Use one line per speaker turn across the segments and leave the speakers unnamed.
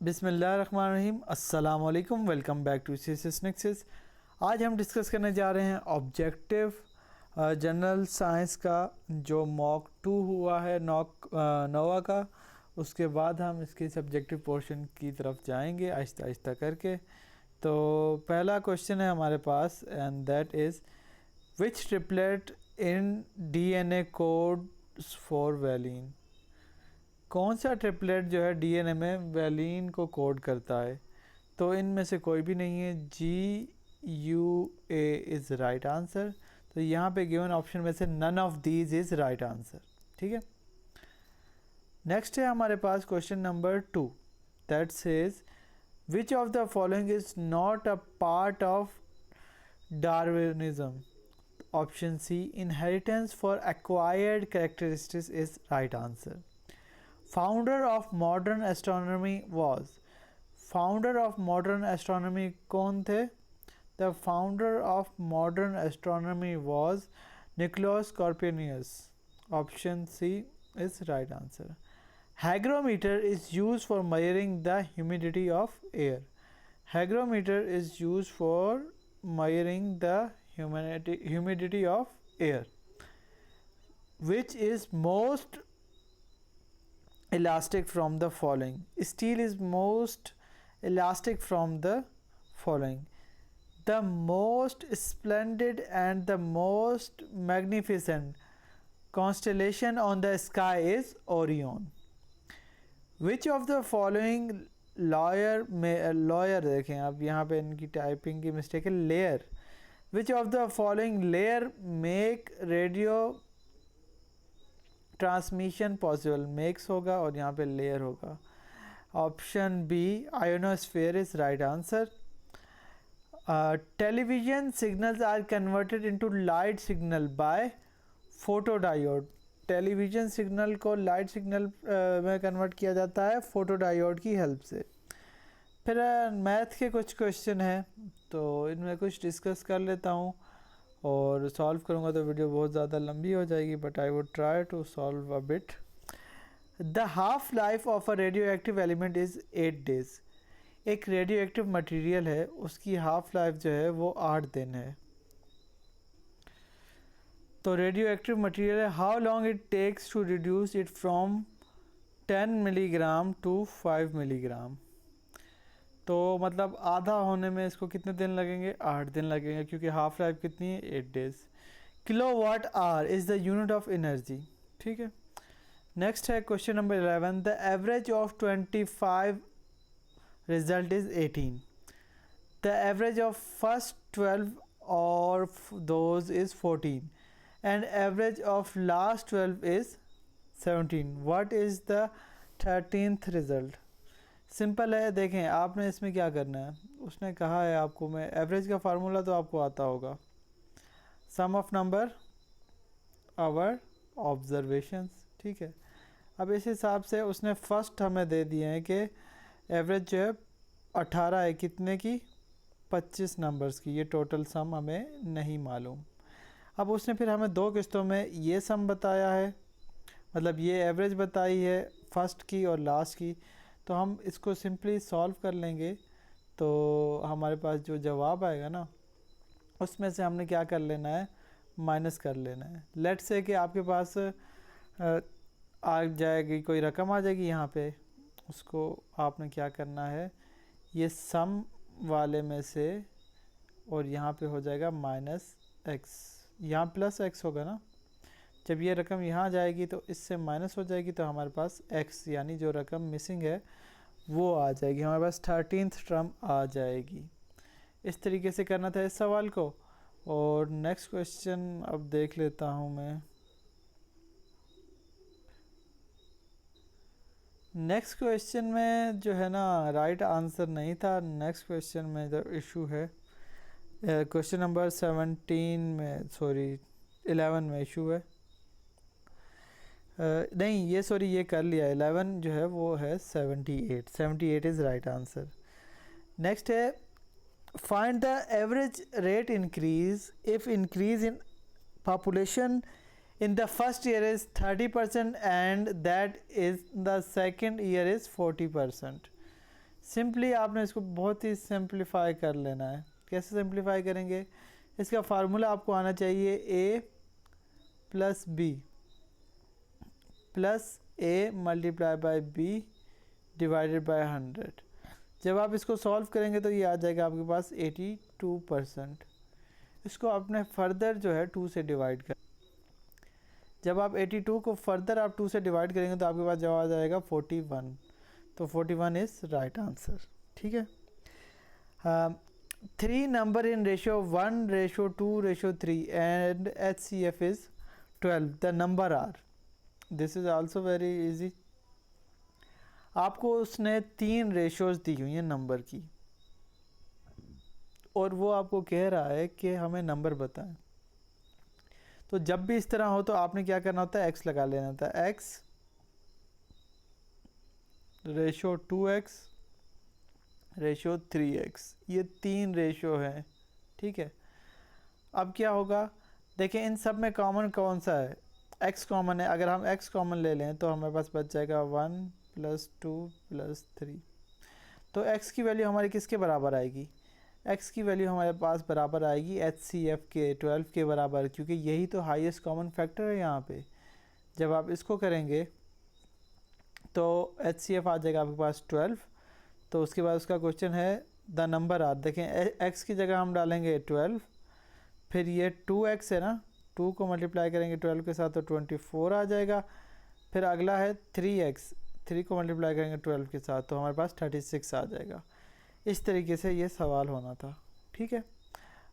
बिस्मिल्लाहिर्रहमानिर्रहीम, अस्सलाम वालेकुम। Welcome back to CSS Nexus. आज हम डिस्कस करने जा रहे हैं ऑब्जेक्टिव जनरल साइंस का जो मॉक 2 हुआ है नोवा का। उसके बाद हम इसके सब्जेक्टिव पोर्शन की तरफ जाएंगे आहिस्ता आहिस्ता करके। तो पहला क्वेश्चन है हमारे पास and that is which triplet in DNA code for valine. कौन सा ट्रिपलेट जो है डीएनए में वैलिन को कोड करता है? तो इनमें से कोई भी नहीं है। GUA is right answer. तो यहाँ पे गिवन ऑप्शन में से none of these is right answer. ठीक है, नेक्स्ट है हमारे पास question number 2 that says which of the following is not a part of Darwinism. Option C inheritance for acquired characteristics is right answer. Founder of modern astronomy was, founder of modern astronomy कौन थे? The founder of modern astronomy was Nicolaus Copernicus. Option C is right answer. Hygrometer is used for measuring the humidity of air. Hygrometer is used for measuring the humidity of air. Which is most elastic from the following? Steel is most elastic from the following. The most splendid and the most magnificent constellation on the sky is Orion. Which of the following lawyer देखें आप, यहाँ पे इनकी typing की mistake है, layer. Which of the following layer make radio transmission possible? Makes होगा और यहाँ पे लेयर होगा। Option B ionosphere is right answer. Television signals are converted into light signal by photodiode. Television signal को light signal में convert किया जाता है फोटोडायोड की हेल्प से। फिर मैथ के कुछ क्वेश्चन हैं तो इनमें कुछ डिस्कस कर लेता हूँ और सॉल्व करूँगा तो वीडियो बहुत ज़्यादा लंबी हो जाएगी, but I would try to solve a bit. The half life of a radio active element is 8 days. एक रेडियो एक्टिव मटीरियल है, उसकी हाफ लाइफ जो है वो 8 दिन है। तो रेडियो एक्टिव मटीरियल है, how long it takes to reduce it from 10 milligram to 5 milligram. तो मतलब आधा होने में इसको कितने दिन लगेंगे? 8 दिन लगेंगे, क्योंकि हाफ लाइफ कितनी है? 8 days. Kilowatt hour is the unit of energy. ठीक है, नेक्स्ट है question number 11 the average of 25 result is 18। The average of first 12 और those is 14 and average of last 12 is 17। What is the 13th result? Simple है, देखें आपने इसमें क्या करना है। उसने कहा है आपको, मैं एवरेज का फार्मूला तो आपको आता होगा, सम ऑफ नंबर आवर ऑब्जर्वेशंस। ठीक है, अब इस हिसाब से उसने फर्स्ट हमें दे दिए हैं कि एवरेज जो है 18 है, कितने की? 25 नंबर्स की। ये टोटल सम हमें नहीं मालूम। अब उसने फिर हमें 2 किस्तों में ये सम बताया है, मतलब ये एवरेज बताई है फर्स्ट की और लास्ट की। तो हम इसको सिंपली सॉल्व कर लेंगे तो हमारे पास जो जवाब आएगा ना, उसमें से हमने क्या कर लेना है? माइनस कर लेना है। लेट्स से कि आपके पास आ जाएगी कोई रकम आ जाएगी यहाँ पे, उसको आपने क्या करना है, ये सम वाले में से, और यहाँ पे हो जाएगा -x, यहाँ +x होगा ना। जब ये रकम यहाँ जाएगी तो इससे माइनस हो जाएगी, तो हमारे पास x यानी जो रकम मिसिंग है वो आ जाएगी, हमारे पास 13th टर्म आ जाएगी। इस तरीके से करना था इस सवाल को। और नेक्स्ट क्वेश्चन अब देख लेता हूँ मैं। नेक्स्ट क्वेश्चन में जो है ना राइट आंसर नहीं था। नेक्स्ट क्वेश्चन में जो इशू है क्वेश्चन नंबर 11 में इशू है। नहीं, ये सॉरी ये कर लिया। 11 जो है वो है 78 इज़ राइट आंसर। नेक्स्ट है find the average rate increase if increase in population in the first year is 30% and that is the second year is 40%. Simply आपने इसको बहुत ही सिंप्लीफाई कर लेना है। कैसे सिंप्लीफाई करेंगे? इसका फार्मूला आपको आना चाहिए a plus B plus a multiply by b divided by 100। जब आप इसको सॉल्व करेंगे तो ये आ जाएगा आपके पास 82%। इसको आपने फर्दर जो है 2 से डिवाइड कर, जब आप 82 को फर्दर आप 2 से डिवाइड करेंगे तो आपके पास जवाब आ जाएगा 41। तो 41 इज़ राइट आंसर। ठीक है। 3 number in ratio 1 ratio 2 ratio 3 and HCF is 12, the number are. This is also very easy. आपको उसने 3 रेशियोज दी हुई हैं नंबर की, और वो आपको कह रहा है कि हमें नंबर बताएं। तो जब भी इस तरह हो तो आपने क्या करना होता है, x लगा लेना होता है। x ratio 2x ratio 3x, ये 3 रेशियो हैं। ठीक है। अब क्या होगा, देखिए इन सब में कॉमन कौन सा है, x कॉमन है। अगर हम x कॉमन ले लें तो हमारे पास बच जाएगा 1 + 2 + 3। तो x की वैल्यू हमारी किसके बराबर आएगी? x की वैल्यू हमारे पास बराबर आएगी HCF के 12 के बराबर, क्योंकि यही तो हाईएस्ट कॉमन फैक्टर है यहाँ पे। जब आप इसको करेंगे तो HCF आ जाएगा आपके पास 12। तो उसके बाद उसका क्वेश्चन है द नंबर आर। देखें x की जगह हम डालेंगे 12, फिर ये 2x है ना, 2 को मल्टीप्लाई करेंगे 12 के साथ तो 24 आ जाएगा। फिर अगला है 3x, 3 को मल्टीप्लाई करेंगे 12 के साथ तो हमारे पास 36 आ जाएगा। इस तरीके से ये सवाल होना था। ठीक है।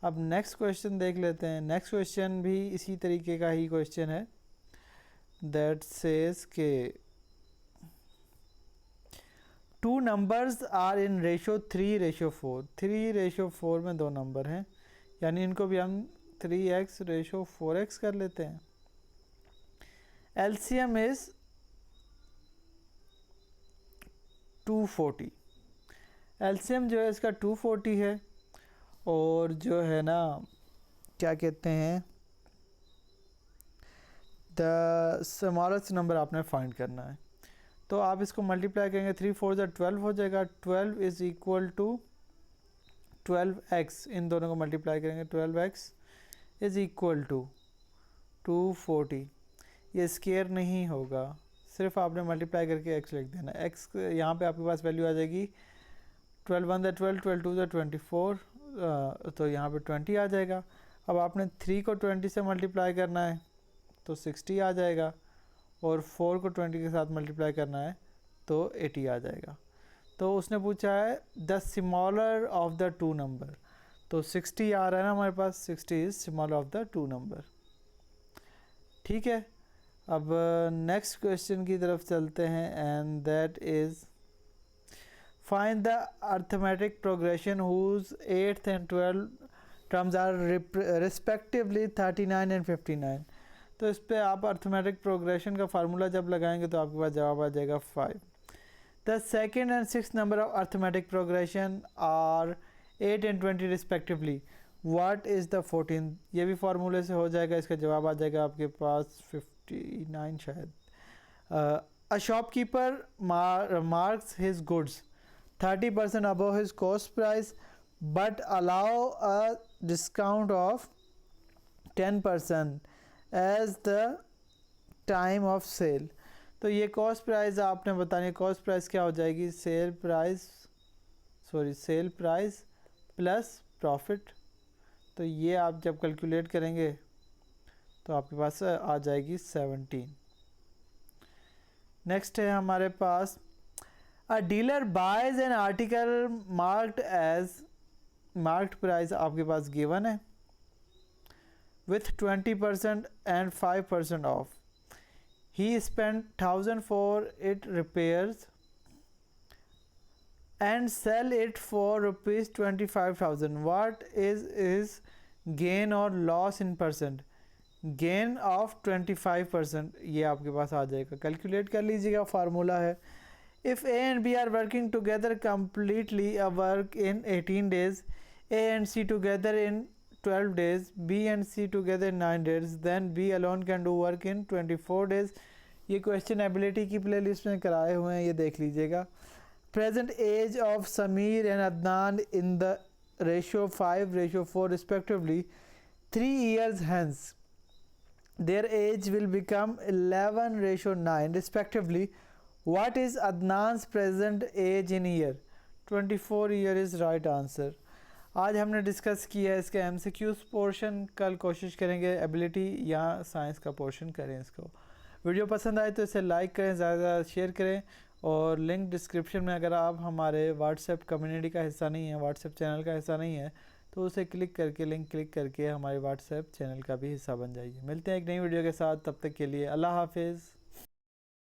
अब नेक्स्ट क्वेश्चन देख लेते हैं। नेक्स्ट क्वेश्चन भी इसी तरीके का ही क्वेश्चन है, दैट सेज के 2 numbers are in ratio 3 ratio 4। 3 ratio 4 में 2 नंबर हैं, यानी इनको भी हम 3x रेशियो 4x कर लेते हैं। LCM is 240। LCM जो है इसका 240 है, और जो है ना क्या कहते हैं, द स्मॉलेस्ट नंबर आपने फाइंड करना है। तो आप इसको मल्टीप्लाई करेंगे, 3 4 ज़ा 12 हो जाएगा। 12 इज़ इक्वल टू 12x, इन दोनों को मल्टीप्लाई करेंगे 12x इज़ इक्वल टू 240। ये स्केयर नहीं होगा, सिर्फ आपने मल्टीप्लाई करके x लिख देना। x यहाँ पे आपके पास वैल्यू आ जाएगी 12 1 ज़ा 12, 12 2 ज़ा 24, तो यहाँ पे 20 आ जाएगा। अब आपने 3 को 20 से मल्टीप्लाई करना है तो 60 आ जाएगा, और 4 को 20 के साथ मल्टीप्लाई करना है तो 80 आ जाएगा। तो उसने पूछा है the smaller of the 2 number, तो 60 आ रहा है ना हमारे पास, 60 is smaller of the 2 number. ठीक है। अब नेक्स्ट क्वेश्चन की तरफ चलते हैं, and that is find the arithmetic progression whose 8th and 12th terms are respectively 39 and 59। तो इस पे आप अर्थमेटिक प्रोग्रेशन का फार्मूला जब लगाएंगे तो आपके पास जवाब आ जाएगा 5। The second and 6th number of arithmetic progression are 8 and 20 respectively, what is the 14th? ये भी फार्मूले से हो जाएगा। इसका जवाब आ जाएगा आपके पास 59 शायद। A shopkeeper marks his goods 30% above his cost price but allow a discount of 10% as the time of sale। तो ये कॉस्ट प्राइस आपने बतानी है। कॉस्ट प्राइस क्या हो जाएगी, सेल प्राइस प्लस प्रॉफिट। तो ये आप जब कैलकुलेट करेंगे तो आपके पास आ जाएगी 17। नेक्स्ट है हमारे पास A dealer buys an article marked as marked price आपके पास given है with 20% and 5% off. He spent 1000 for it repairs and sell it for rupees 25,000. What is gain or loss in percent? Gain of 25%, ये आपके पास आ जाएगा। Calculate कर लीजिएगा, formula है if A and B are working together completely a work in 18 days, A and C together in 12 days, B and C together in 9 days, then B alone can do work in 24 days। ये question ability की playlist में कराए हुए हैं, ये देख लीजिएगा। present age of Samir and Adnan in the ratio 5:4 respectively 3 years hence. Their age will become 11:9 respectively. What is Adnan's present age in year? 24 year is right answer. आज हमने डिस्कस किया है इसके MCQs पोर्शन, कल कोशिश करेंगे ability या science का पोर्शन करें इसको। वीडियो पसंद आए तो इसे लाइक करें, ज़्यादा से ज़्यादा शेयर करें, और लिंक डिस्क्रिप्शन में, अगर आप हमारे व्हाट्सएप कम्युनिटी का हिस्सा नहीं है, व्हाट्सएप चैनल का हिस्सा नहीं है, तो उसे क्लिक करके, लिंक क्लिक करके हमारे व्हाट्सएप चैनल का भी हिस्सा बन जाइए। मिलते हैं एक नई वीडियो के साथ, तब तक के लिए अल्लाह हाफिज़।